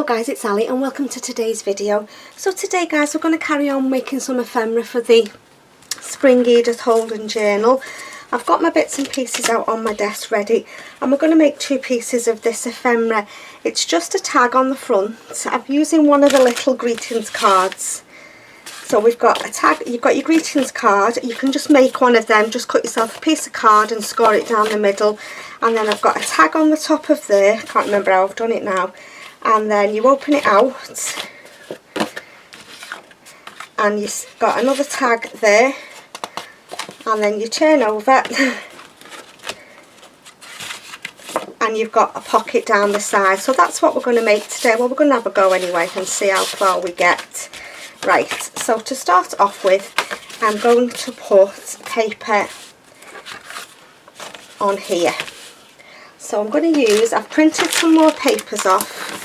Hello guys, it's Ali and welcome to today's video. So today guys, we're going to carry on making some ephemera for the Spring Edith Holden journal. I've got my bits and pieces out on my desk ready and we're going to make two pieces of this ephemera. It's just a tag on the front. I'm using one of the little greetings cards. So we've got a tag, you've got your greetings card, you can just make one of them, just cut yourself a piece of card and score it down the middle, and then I've got a tag on the top of there, I can't remember how I've done it now, and then you open it out and you've got another tag there, and then you turn over and you've got a pocket down the side. So that's what we're going to make today. Well, we're going to have a go anyway and see how far we get. Right, so to start off with, I'm going to put paper on here. So I'm going to use, I've printed some more papers off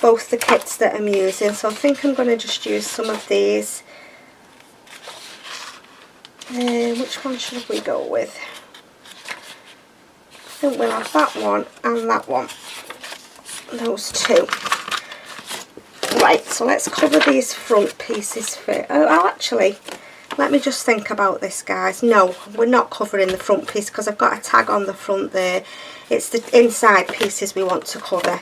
both the kits that I'm using, so I think I'm going to just use some of these. Which one should we go with? I think we'll have that one and that one, those two. Right, so let's cover these front pieces first. Oh, actually, let me just think about this, guys. No, we're not covering the front piece because I've got a tag on the front there. It's the inside pieces we want to cover.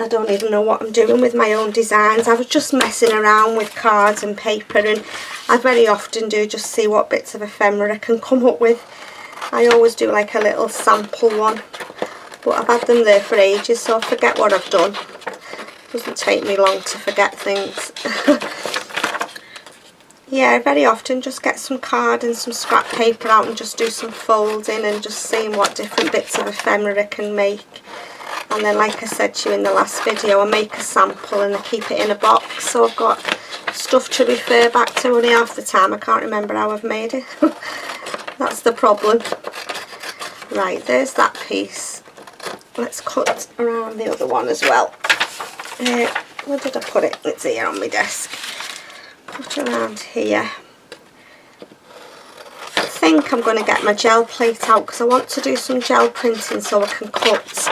I don't even know what I'm doing with my own designs. I was just messing around with cards and paper, and I very often do just see what bits of ephemera I can come up with. I always do like a little sample one, but I've had them there for ages, so I forget what I've done. Doesn't take me long to forget things. Yeah, I very often just get some card and some scrap paper out and just do some folding and just seeing what different bits of ephemera I can make. And then, like I said to you in the last video, I make a sample and I keep it in a box, so I've got stuff to refer back to. Only half the time I can't remember how I've made it. That's the problem. Right, there's that piece. Let's cut around the other one as well. Where did I put it? It's here on my desk. Cut around here. I think I'm going to get my gel plate out because I want to do some gel printing so I can cut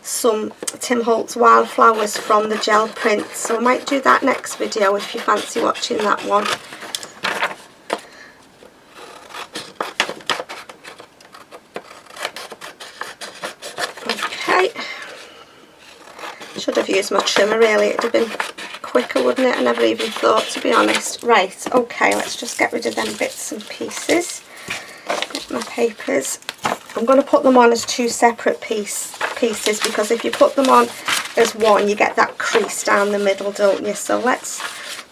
some Tim Holtz wildflowers from the gel print. So I might do that next video if you fancy watching that one. Should have used my trimmer really, it'd have been quicker, wouldn't it? I never even thought, to be honest. Right, okay, let's just get rid of them bits and pieces. Get my papers. I'm going to put them on as two separate pieces because if you put them on as one, you get that crease down the middle, don't you? So let's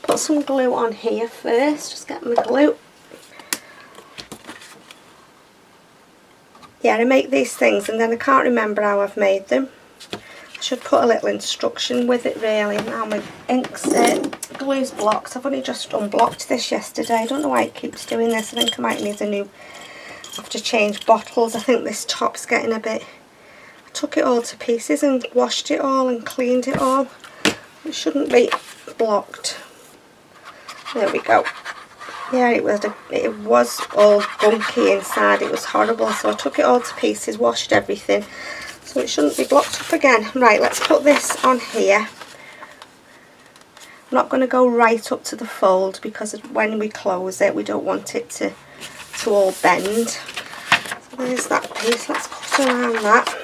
put some glue on here first. Just get my glue. Yeah, I make these things and then I can't remember how I've made them. Should put a little instruction with it really. Now my glue's blocked. I've only just unblocked this yesterday. I don't know why it keeps doing this. I think I might need a new, I have to change bottles. I think this top's getting a bit, I took it all to pieces and washed it all and cleaned it all. It shouldn't be blocked. There we go. Yeah, it was all gunky inside. It was horrible. So I took it all to pieces, washed everything. So it shouldn't be blocked up again. Right, let's put this on here. I'm not going to go right up to the fold because when we close it, we don't want it to all bend. So there's that piece. Let's cut around that.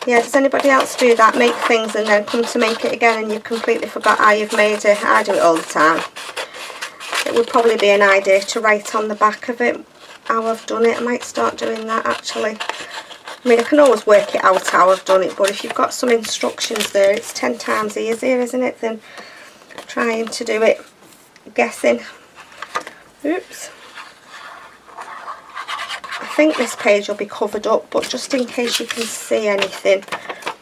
Yeah, does anybody else do that? Make things and then come to make it again and you completely forgot how you've made it? I do it all the time. It would probably be an idea to write on the back of it how I've done it. I might start doing that actually. I mean, I can always work it out how I've done it, but if you've got some instructions there, it's 10 times easier, isn't it, than trying to do it guessing. Oops. I think this page will be covered up, but just in case you can see anything,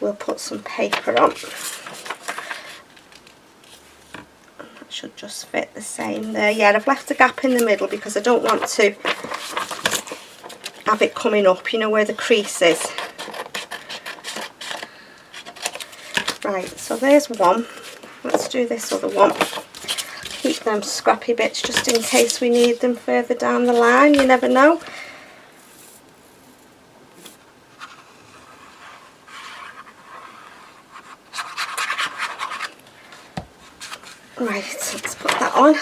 we'll put some paper on. That should just fit the same there. Yeah, I've left a gap in the middle because I don't want to have it coming up, you know, where the crease is. Right, so there's one. Let's do this other one. Keep them scrappy bits just in case we need them further down the line, you never know. Right, let's put that on.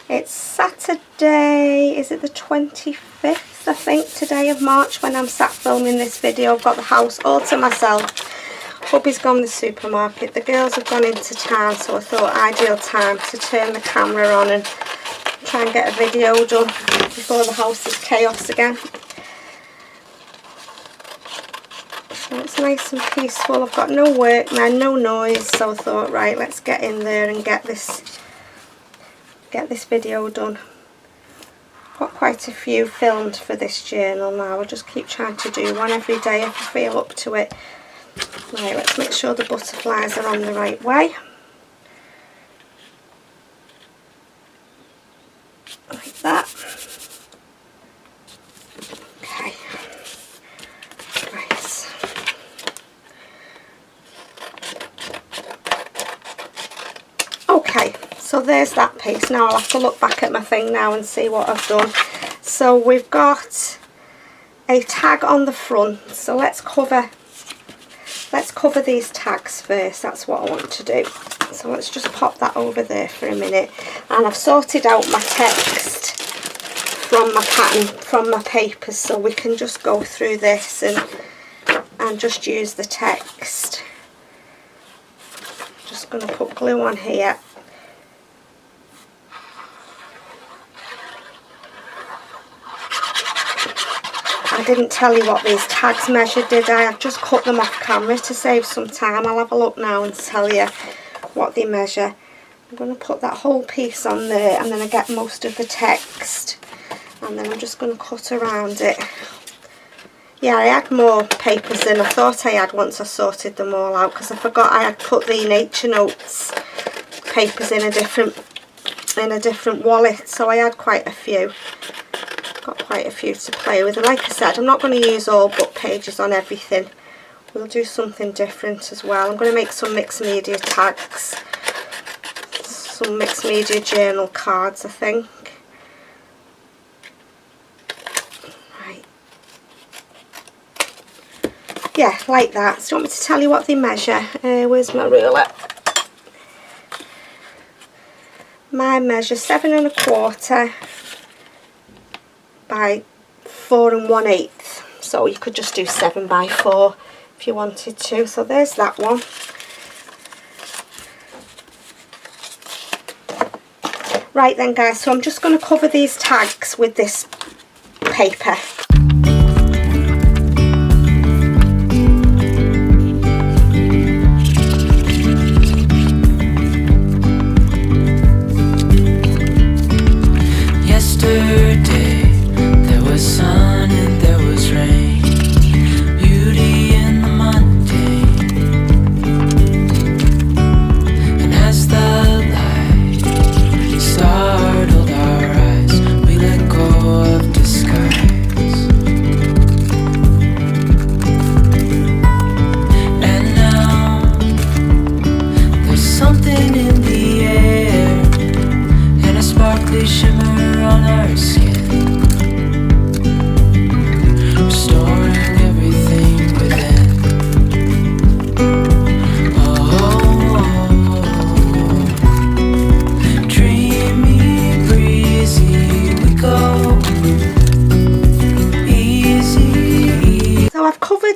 It's Saturday, is it the 25th, I think, today of March when I'm sat filming this video. I've got the house all to myself. Hubby's gone to the supermarket, the girls have gone into town, so I thought ideal time to turn the camera on and try and get a video done before the house is chaos again. So it's nice and peaceful. I've got no workmen, no noise, so I thought, right, let's get in there and get this video done. Got quite a few filmed for this journal now. I'll just keep trying to do one every day if I feel up to it. Right, let's make sure the butterflies are on the right way. Like that. Okay. Right. Okay, so there's that piece. Now I'll have to look back at my thing now and see what I've done. So we've got a tag on the front, so let's cover these tags first. That's what I want to do. So let's just pop that over there for a minute. And I've sorted out my text from my pattern, from my papers, so we can just go through this and just use the text. Just going to put glue on here. I didn't tell you what these tags measured, did I? I've just cut them off camera to save some time. I'll have a look now and tell you what they measure. I'm going to put that whole piece on there, and then I get most of the text, and then I'm just going to cut around it. Yeah, I had more papers than I thought I had once I sorted them all out, because I forgot I had put the Nature Notes papers in a different wallet, so I had quite a few. Got quite a few to play with, and like I said, I'm not going to use all book pages on everything. We'll do something different as well. I'm going to make some mixed media tags, some mixed media journal cards, I think. Right. Yeah, like that. So do you want me to tell you what they measure? Where's my ruler? Mine measures 7 1/4 by 4 1/8, so you could just do 7 by 4 if you wanted to. So there's that one. Right then guys, so I'm just going to cover these tags with this paper.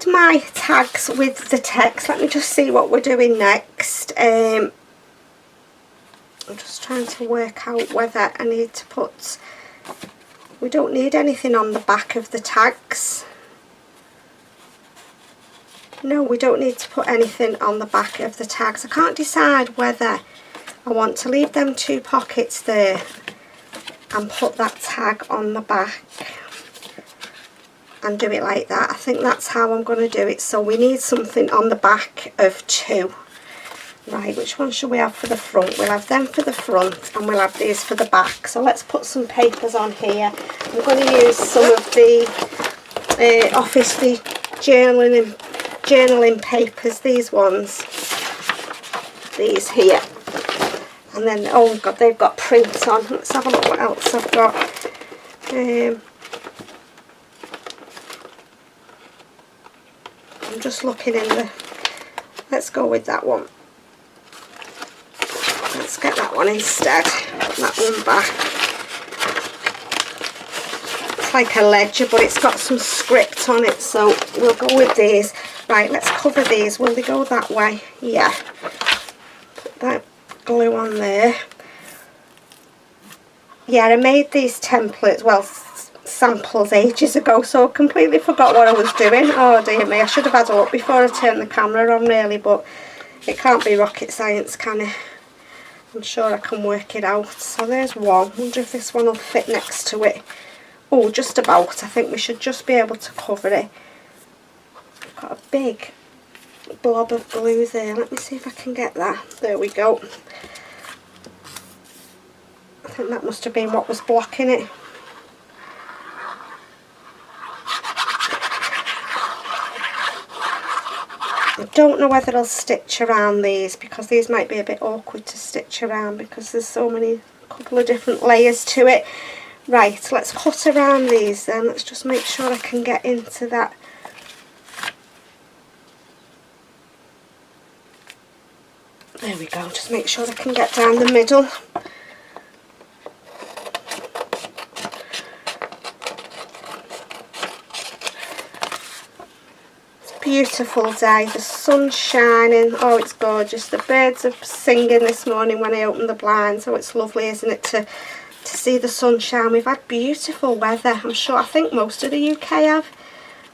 My tags with the text. Let me just see what we're doing next. I'm just trying to work out whether I need to put, we don't need anything on the back of the tags. No, we don't need to put anything on the back of the tags. I can't decide whether I want to leave them 2 pockets there and put that tag on the back and do it like that. I think that's how I'm going to do it. So we need something on the back of 2. Right, which one should we have for the front? We'll have them for the front and we'll have these for the back. So let's put some papers on here. I'm going to use some of the obviously journaling papers, these ones, these here. And then, oh god, they've got prints on. Let's have a look what else I've got. I'm just looking in let's go with that one. Let's get that one instead. Put that one back. It's like a ledger, but it's got some script on it, so we'll go with these. Right, let's cover these. Will they go that way? Yeah. Put that glue on there. Yeah, I made these templates, well, samples ages ago, so I completely forgot what I was doing. Oh dear me, I should have had a look before I turned the camera on really, but it can't be rocket science, can it? I'm sure I can work it out. So there's one. I wonder if this one will fit next to it. Oh, just about. I think we should just be able to cover it. I've got a big blob of glue there. Let me see if I can get that. There we go. I think that must have been what was blocking it. I don't know whether I'll stitch around these, because these might be a bit awkward to stitch around because there's so many, couple of different layers to it. Right, let's cut around these then. Let's just make sure I can get into that. There we go, just make sure I can get down the middle. Beautiful day, the sun's shining. Oh, it's gorgeous. The birds are singing this morning when I opened the blinds, so it's lovely, isn't it, to see the sunshine. We've had beautiful weather. I'm sure, I think most of the UK have.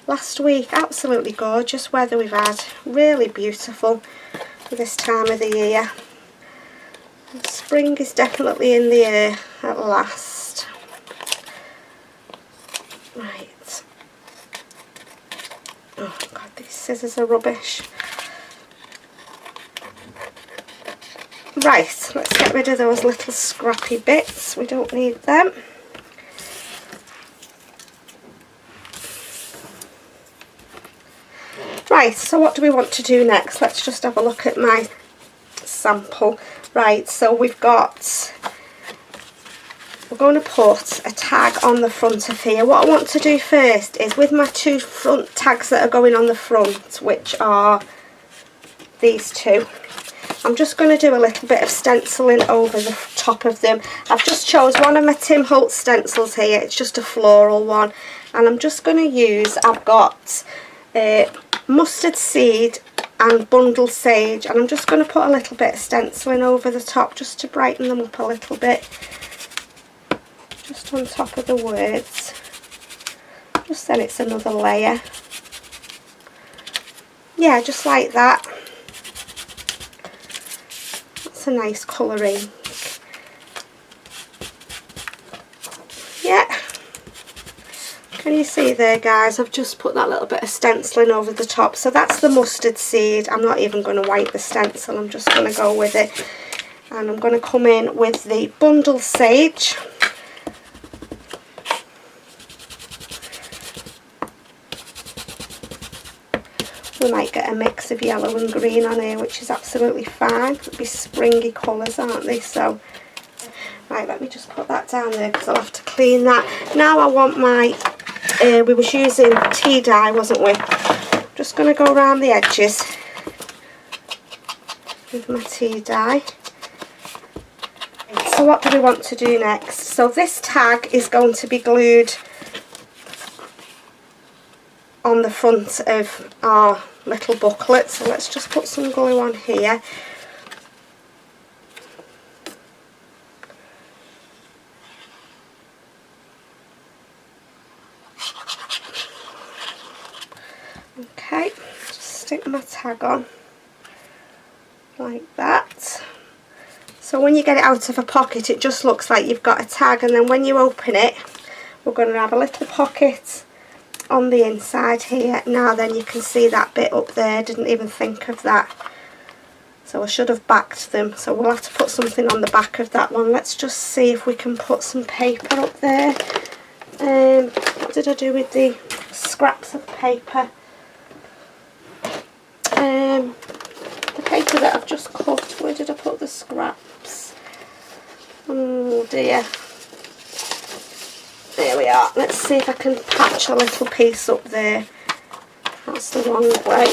Last week, absolutely gorgeous weather we've had. Really beautiful for this time of the year. Spring is definitely in the air at last. Right. Oh god, these scissors are rubbish. Right, let's get rid of those little scrappy bits. We don't need them. Right, so what do we want to do next? Let's just have a look at my sample. Right, so we're going to put a tag on the front of here. What I want to do first is, with my two front tags that are going on the front, which are these two, I'm just going to do a little bit of stenciling over the top of them. I've just chose one of my Tim Holtz stencils here. It's just a floral one, and I'm just going to use, I've got mustard seed and bundle sage, and I'm just going to put a little bit of stenciling over the top just to brighten them up a little bit. Just on top of the words, just then it's another layer. Yeah, just like that. That's a nice colouring. Yeah, can you see there, guys? I've just put that little bit of stenciling over the top. So that's the mustard seed. I'm not even going to wipe the stencil, I'm just going to go with it. And I'm going to come in with the bundle sage. We might get a mix of yellow and green on here, which is absolutely fine. It'll be springy colours, aren't they? So, right, let me just put that down there because I'll have to clean that. Now I want my, we was using tea dye, wasn't we? Just going to go around the edges with my tea dye. So what do we want to do next? So this tag is going to be glued on the front of our little booklet, so let's just put some glue on here. Okay, just stick my tag on like that. So when you get it out of a pocket, it just looks like you've got a tag, and then when you open it, we're going to have a little pocket on the inside here. Now then, you can see that bit up there. Didn't even think of that, so I should have backed them, so we'll have to put something on the back of that one. Let's just see if we can put some paper up there. What did I do with the scraps of paper? The paper that I've just cut, where did I put the scraps? Oh dear. There we are. Let's see if I can patch a little piece up there. That's the wrong way.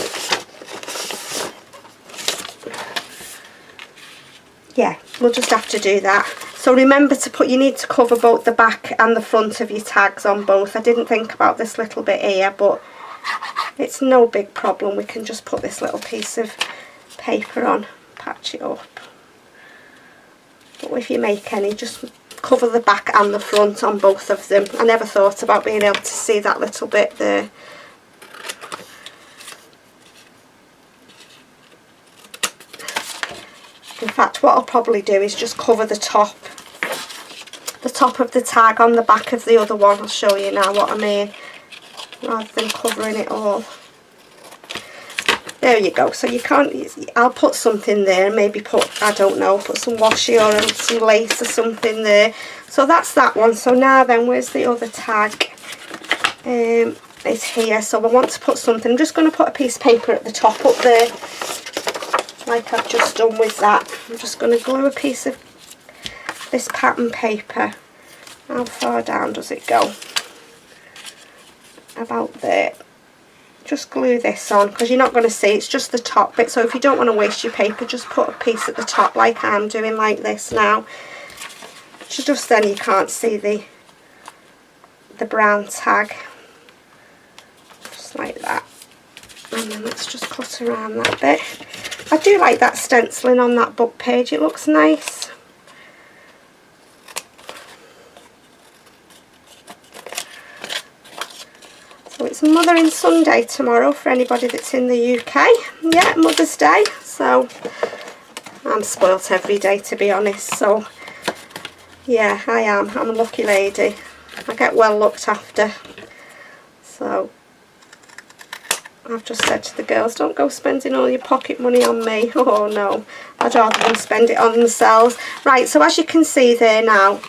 yeah, we'll just have to do that. So remember to put, you need to cover both the back and the front of your tags on both. I didn't think about this little bit here, but it's no big problem. We can just put this little piece of paper on, patch it up. But if you make any, just cover the back and the front on both of them. I never thought about being able to see that little bit there. In fact, what I'll probably do is just cover the top of the tag on the back of the other one. I'll show you now what I mean, rather than covering it all. There you go. So you can't, I'll put something there, maybe put, I don't know, put some washi or some lace or something there. So that's that one. So now then, where's the other tag? It's here. So I want to put something, I'm just going to put a piece of paper at the top up there, like I've just done with that. I'm just going to glue a piece of this pattern paper. How far down does it go? About there. Just glue this on, because you're not going to see, it's just the top bit. So if you don't want to waste your paper, just put a piece at the top like I'm doing, like this now. Just then you can't see the brown tag. Just like that. And then let's just cut around that bit. I do like that stenciling on that book page, it looks nice. So it's Mothering Sunday tomorrow for anybody that's in the UK. Yeah, Mother's Day. So I'm spoilt every day, to be honest. So yeah, I am. I'm a lucky lady. I get well looked after. So I've just said to the girls, don't go spending all your pocket money on me. Oh no, I'd rather them spend it on themselves. Right, so as you can see there now,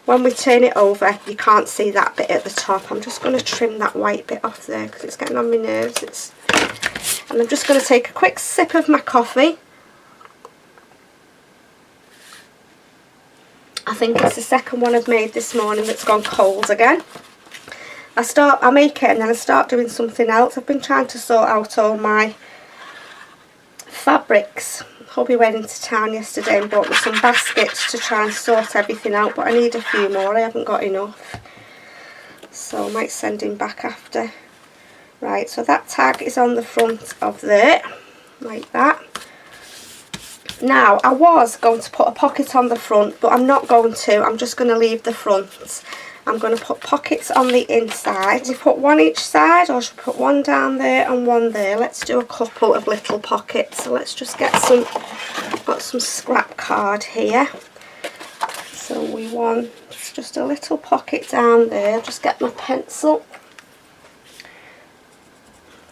when we turn it over, you can't see that bit at the top. I'm just going to trim that white bit off there because it's getting on my nerves. And I'm just going to take a quick sip of my coffee. I think it's the second one I've made this morning that's gone cold again. I make it and then I start doing something else. I've been trying to sort out all my fabrics. Hubby went into town yesterday and bought me some baskets to try and sort everything out, but I need a few more. I haven't got enough, so I might send him back after. Right, so that tag is on the front of there, like that. Now, I was going to put a pocket on the front, but I'm not going to. I'm just going to leave the front. I'm going to put pockets on the inside. We put one each side, or should we put one down there and one there? Let's do a couple of little pockets. So let's just get some, got some scrap card here. So we want just a little pocket down there. Just get my pencil.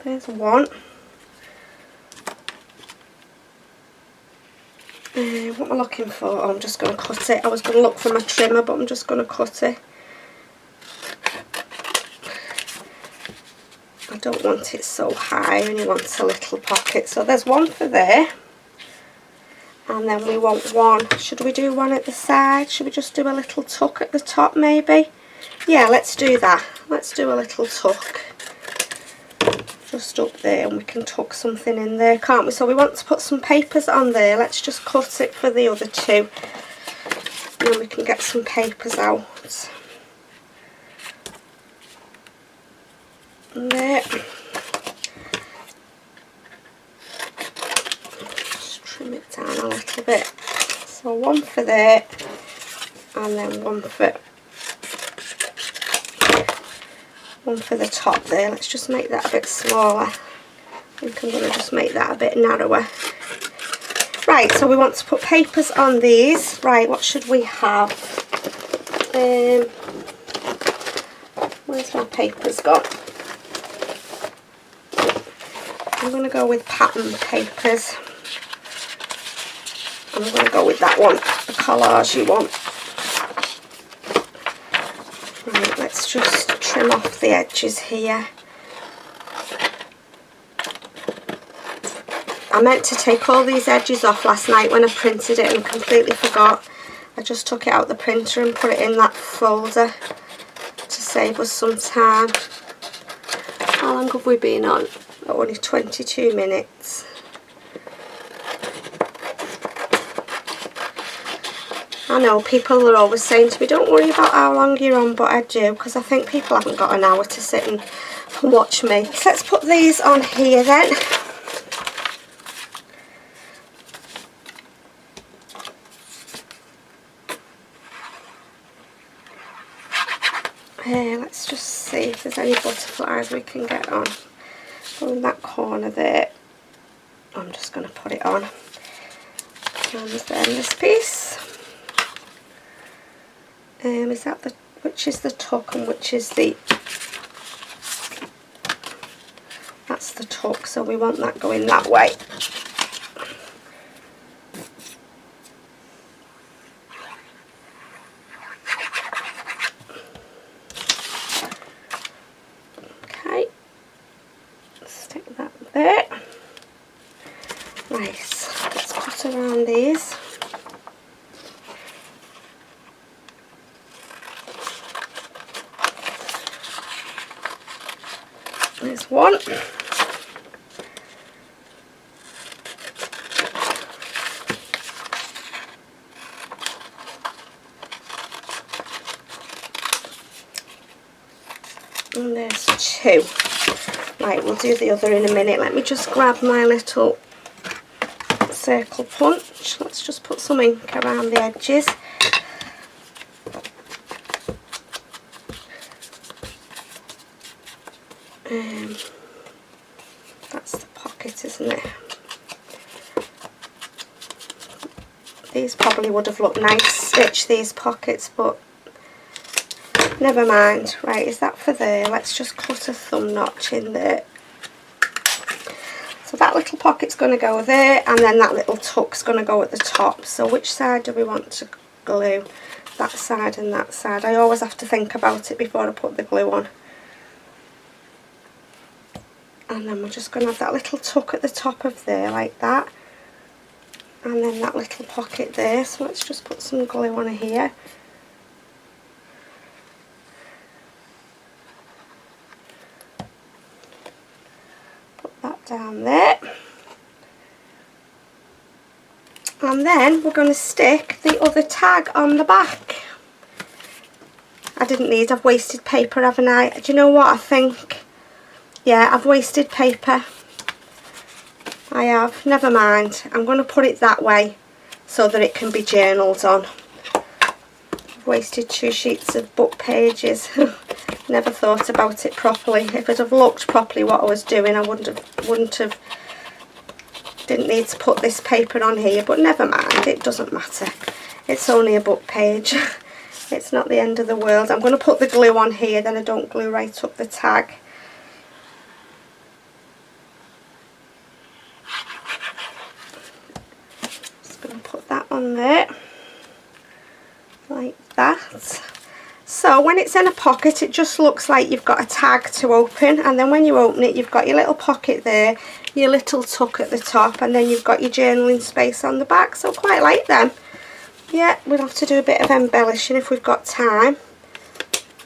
There's one. What am I looking for? Oh, I'm just going to cut it. I was going to look for my trimmer, but I'm just going to cut it. I don't want it so high, I only want a little pocket. So there's one for there. And then we want one. Should we do one at the side? Should we just do a little tuck at the top maybe? Yeah, let's do that. Let's do a little tuck. Just up there, and we can tuck something in there, can't we? So we want to put some papers on there. Let's just cut it for the other two. And then we can get some papers out. There. Just trim it down a little bit. So one for there, and then one for the top there. Let's just make that a bit smaller. I think I'm going to just make that a bit narrower. Right, so we want to put papers on these. Right, what should we have? Where's my papers gone? I'm going to go with pattern papers. I'm going to go with that one, the collage one. Right, let's just trim off the edges here. I meant to take all these edges off last night when I printed it and completely forgot. I just took it out the printer and put it in that folder to save us some time. How long have we been on? Only 22 minutes. I know people are always saying to me, don't worry about how long you're on, but I do, because I think people haven't got an hour to sit and watch me. So let's put these on here then. Let's just see if there's any butterflies we can get on. In that corner there, I'm just going to put it on. And then this piece. Is that the, which is the tuck and which is the, that's the tuck, so we want that going that way. Okay, stick that there. Nice, let's cut around these. There's one. And there's two. Right, we'll do the other in a minute. Let me just grab my little circle punch. Let's just put some ink around the edges. That's the pocket, isn't it? These probably would have looked nice stitched, these pockets, but never mind. Right, is that for there? Let's just cut a thumb notch in there. So that little pocket's going to go there, and then that little tuck's going to go at the top. So which side do we want to glue? That side and that side. I always have to think about it before I put the glue on. And then we're just going to have that little tuck at the top of there, like that. And then that little pocket there. So let's just put some glue on here. Put that down there. And then we're going to stick the other tag on the back. I've wasted paper, haven't I? Do you know what I think? Yeah, I've wasted paper. I have. Never mind. I'm going to put it that way so that it can be journaled on. I've wasted 2 sheets of book pages. Never thought about it properly. If I'd have looked properly what I was doing, I didn't need to put this paper on here, but never mind. It doesn't matter. It's only a book page. It's not the end of the world. I'm going to put the glue on here, then I don't glue right up the tag. On there like that. So when it's in a pocket, it just looks like you've got a tag to open, and then when you open it, you've got your little pocket there, your little tuck at the top, and then you've got your journaling space on the back. So quite like them. Yeah, we'll have to do a bit of embellishing if we've got time,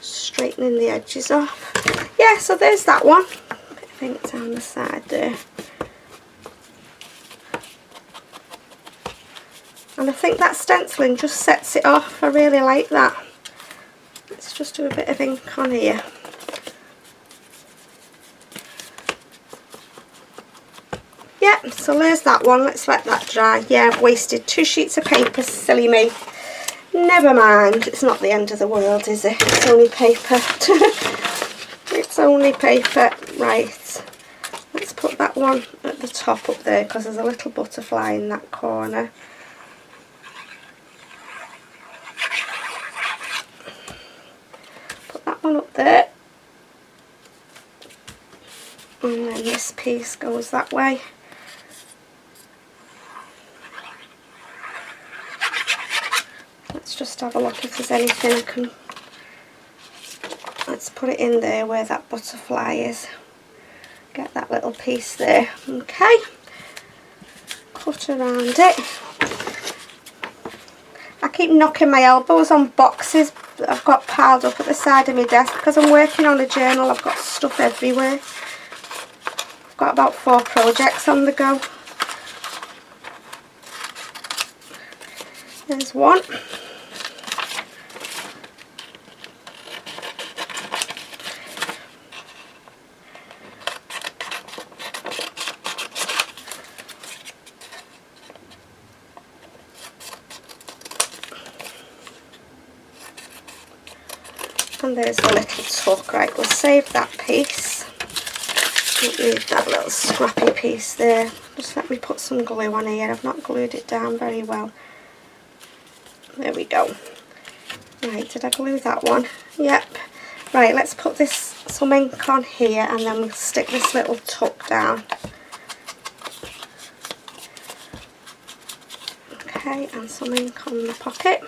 straightening the edges off. Yeah, so there's that one. Bit of ink down the side there. And I think that stenciling just sets it off. I really like that. Let's just do a bit of ink on here. Yeah, so there's that one. Let's let that dry. Yeah, I've wasted 2 sheets of paper. Silly me. Never mind. It's not the end of the world, is it? It's only paper. It's only paper. Right. Let's put that one at the top up there because there's a little butterfly in that corner. One up there, and then this piece goes that way. Let's just have a look if there's anything I can. Let's put it in there where that butterfly is. Get that little piece there. Okay, cut around it. I keep knocking my elbows on boxes that I've got piled up at the side of my desk because I'm working on a journal. I've got stuff everywhere. I've got about 4 projects on the go. There's one. And there's the little tuck. Right, we'll save that piece. Don't need that little scrappy piece there. Just let me put some glue on here. I've not glued it down very well. There we go. Right, did I glue that one? Yep. Right, let's put some ink on here, and then we'll stick this little tuck down. Okay, and some ink on the pocket.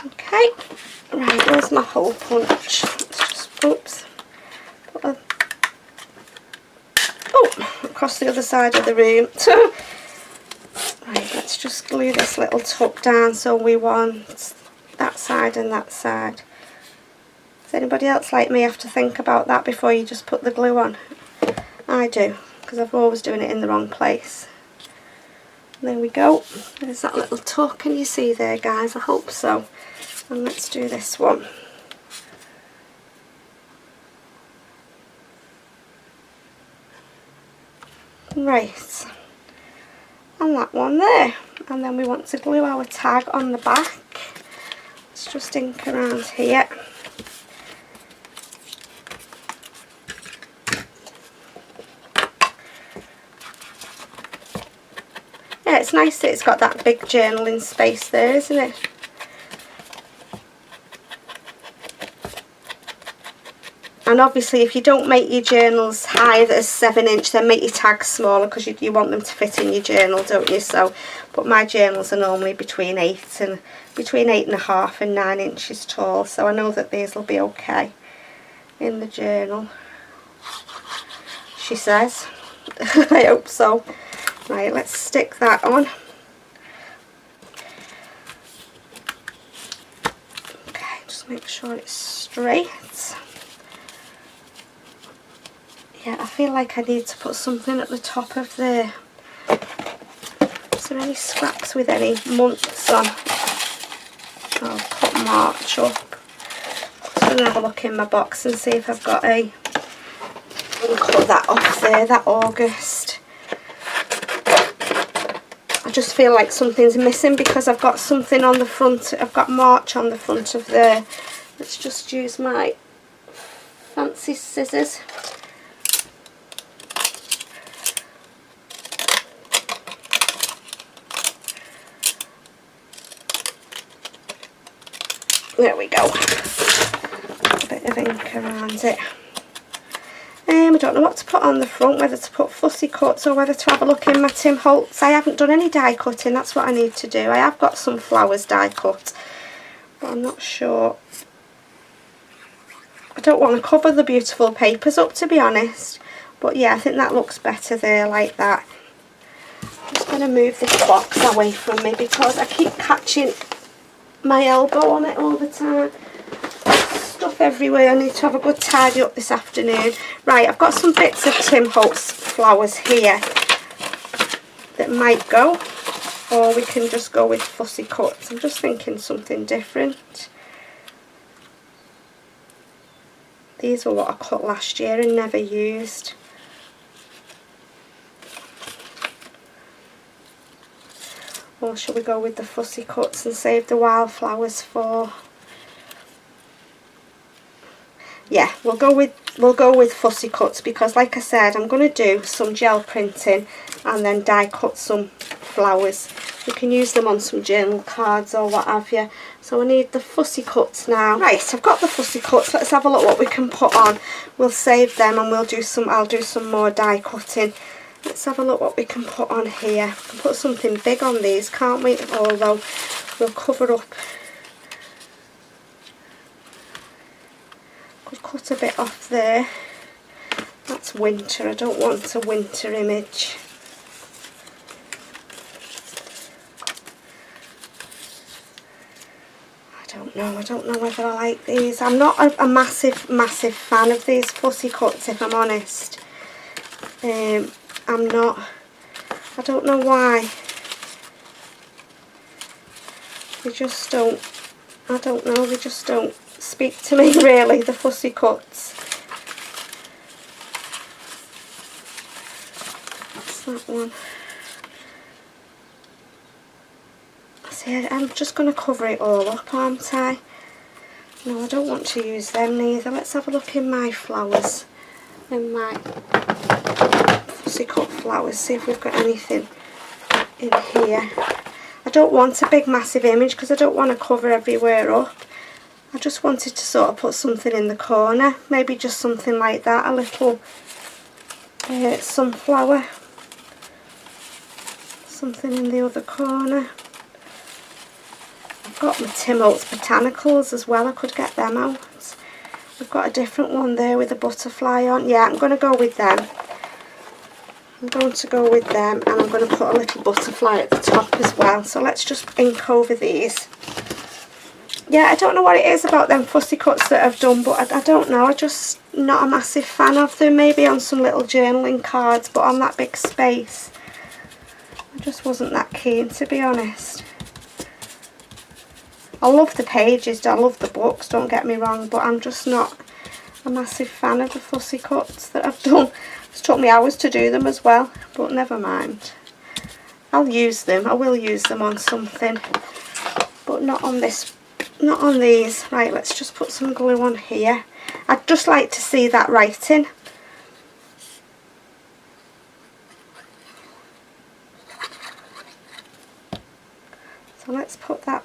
Okay, right, where's my hole punch? Let's just, oops, put across the other side of the room. Right, let's just glue this little tuck down. So we want that side and that side. Does anybody else like me have to think about that before you just put the glue on? I do, because I've always doing it in the wrong place. There we go. There's that little tuck. Can you see there, guys? I hope so. And let's do this one. Right. And that one there. And then we want to glue our tag on the back. Let's just ink around here. Yeah, it's nice that it's got that big journaling space there, isn't it? And obviously if you don't make your journals higher as 7 inch, then make your tags smaller, because you want them to fit in your journal, don't you? So, but my journals are normally between 8.5 and 9 inches tall, so I know that these will be okay in the journal, she says. I hope so. Right, let's stick that on. Okay, just make sure it's straight. Yeah, I feel like I need to put something at the top of there. Is there any scraps with any months on? I'll put March up. I'm going to have a look in my box and see if I've got a... I'll cut that off there, that August. I just feel like something's missing because I've got something on the front. I've got March on the front of there. Let's just use my fancy scissors. There we go. A bit of ink around it. I don't know what to put on the front, whether to put Fussy Cuts or whether to have a look in my Tim Holtz. I haven't done any die cutting, that's what I need to do. I have got some flowers die cut, but I'm not sure. I don't want to cover the beautiful papers up, to be honest. But yeah, I think that looks better there, like that. I'm just going to move this box away from me because I keep catching my elbow on it all the time. Stuff everywhere. I need to have a good tidy up this afternoon. Right, I've got some bits of Tim Holtz flowers here that might go, or we can just go with Fussy Cuts. I'm just thinking something different. These were what I cut last year and never used. Or shall we go with the Fussy Cuts and save the wildflowers for... Yeah, we'll go with Fussy Cuts, because like I said, I'm going to do some gel printing and then die cut some flowers. You can use them on some journal cards or what have you. So I need the Fussy Cuts now. Right, I've got the Fussy Cuts. Let's have a look what we can put on. We'll save them and I'll do some more die cutting. Let's have a look what we can put on here. We can put something big on these, can't we? Although we'll cover up. Could cut a bit off there. That's winter. I don't want a winter image. I don't know whether I like these. I'm not a massive fan of these Fussy Cuts, if I'm honest. I'm not. I don't know why. They just don't. I don't know. They just don't speak to me really. The Fussy Cuts. What's that one? See, I'm just going to cover it all up, aren't I? No, I don't want to use them neither. Let's have a look in my flowers, in my Fussy Cut flowers, see if we've got anything in here. I don't want a big massive image because I don't want to cover everywhere up. I just wanted to sort of put something in the corner, maybe just something like that, a little sunflower, something in the other corner. I've got my Tim Oates Botanicals as well, I could get them out. We've got a different one there with a butterfly on. Yeah, I'm going to go with them. I'm going to go with them, and I'm going to put a little butterfly at the top as well. So let's just ink over these. Yeah, I don't know what it is about them Fussy Cuts that I've done, but I don't know. I'm just not a massive fan of them. Maybe on some little journaling cards, but on that big space, I just wasn't that keen, to be honest. I love the pages, I love the books, don't get me wrong, but I'm just not a massive fan of the Fussy Cuts that I've done. It's took me hours to do them as well, but never mind. I'll use them, I will use them on something, but not on this, not on these. Right, let's just put some glue on here. I'd just like to see that writing. So let's put that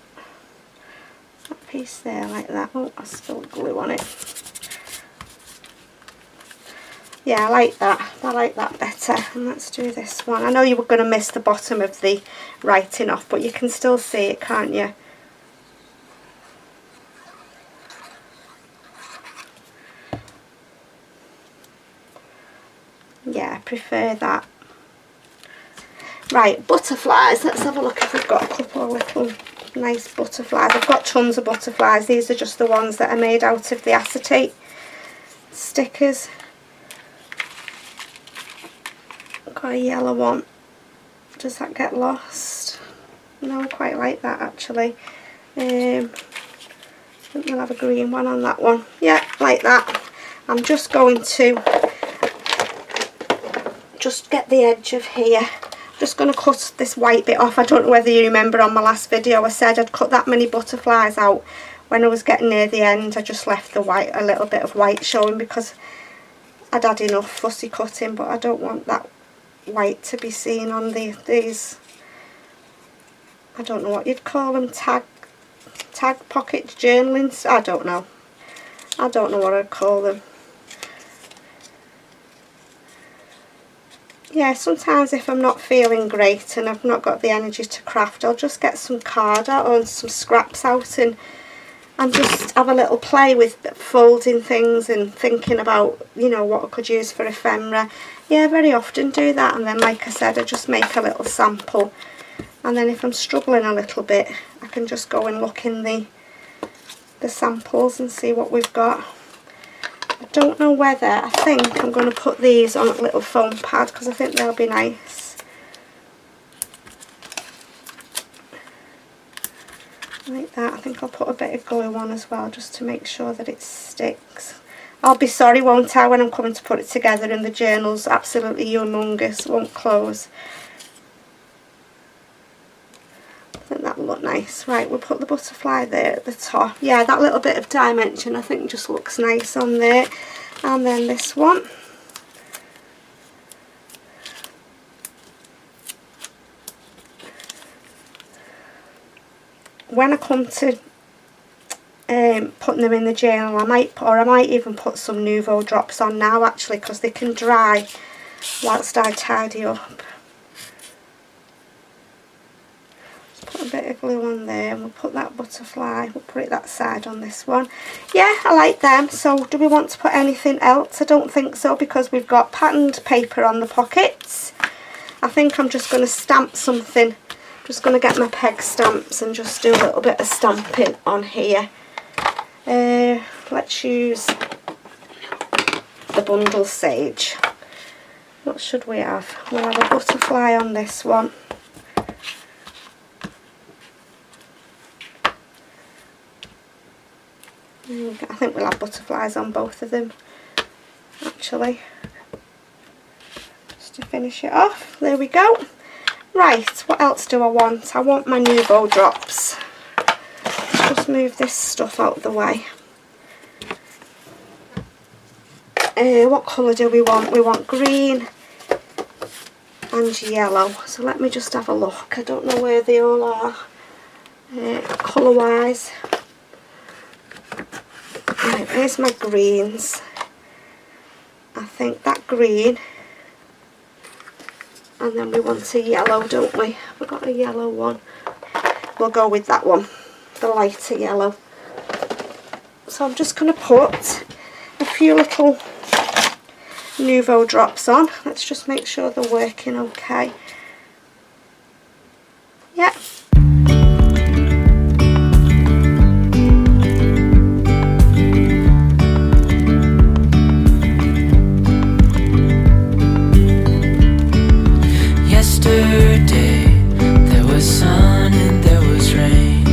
piece there like that. Oh, I spilled glue on it. Yeah, I like that better. And let's do this one. I know you were going to miss the bottom of the writing off, but you can still see it, can't you? Yeah, I prefer that. Right, butterflies. Let's have a look if we've got a couple of little nice butterflies. I've got tons of butterflies. These are just the ones that are made out of the acetate stickers. I've got a yellow one. Does that get lost? No, I quite like that actually. I think we'll have a green one on that one. Yeah, like that. I'm just going to just get the edge of here. Just going to cut this white bit off. I don't know whether you remember on my last video I said I'd cut that many butterflies out when I was getting near the end. I just left the white, a little bit of white showing because I'd had enough fussy cutting, but I don't want that white to be seen on these, I don't know what you'd call them, tag pocket journalings. I don't know what I'd call them. Yeah, sometimes if I'm not feeling great and I've not got the energy to craft, I'll just get some card out or some scraps out and just have a little play with folding things and thinking about, you know, what I could use for ephemera. Yeah, very often do that, and then like I said, I just make a little sample, and then if I'm struggling a little bit I can just go and look in the samples and see what we've got. I don't know whether, I think I'm going to put these on a little foam pad because I think they'll be nice. Like that. I think I'll put a bit of glue on as well just to make sure that it sticks. I'll be sorry, won't I, when I'm coming to put it together and the journal's absolutely humongous, won't close. I think that'll look nice. Right, we'll put the butterfly there at the top. Yeah, that little bit of dimension I think just looks nice on there. And then this one. When I come to putting them in the journal, I might even put some Nuvo drops on now actually, because they can dry whilst I tidy up. Put a bit of glue on there and we'll put that butterfly, we'll put it that side on this one. Yeah, I like them. So do we want to put anything else? I don't think so, because we've got patterned paper on the pockets. I think I'm just going to stamp something. Just going to get my peg stamps and just do a little bit of stamping on here. Let's use the bundle sage. What should we have? We'll have a butterfly on this one. I think we'll have butterflies on both of them actually, just to finish it off. There we go. Right, what else do I want? I want my Nouveau drops. Just move this stuff out of the way. What colour do we want? We want green and yellow. So let me just have a look. I don't know where they all are colour wise. Right, there's my greens. I think that green, and then we want a yellow, don't we? We've got a yellow one. We'll go with that one, the lighter yellow. So I'm just going to put a few little Nouveau drops on. Let's just make sure they're working okay. Yep. Yesterday there was sun and there was rain,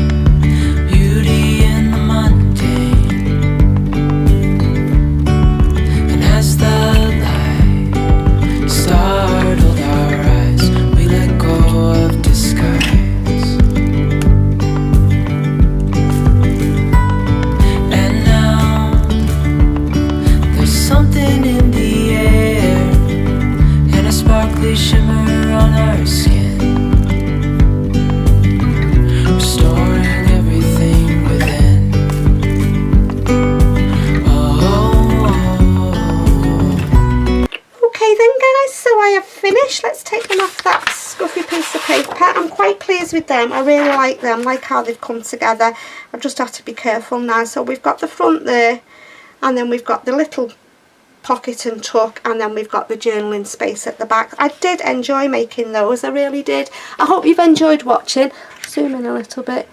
beauty in the mundane. And as the light startled our eyes, we let go of disguise. And now there's something in the air and a sparkly shimmer on our skin, restoring everything within. Okay then guys, so I have finished. Let's take them off that scuffy piece of paper. I'm quite pleased with them. I really like them, like how they've come together. I've just have to be careful now. So we've got the front there, and then we've got the little pocket and tuck, and then we've got the journaling space at the back. I did enjoy making those, I really did. I hope you've enjoyed watching. Zoom in a little bit.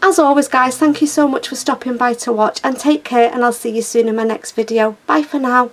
As always guys, thank you so much for stopping by to watch, and take care, and I'll see you soon in my next video. Bye for now.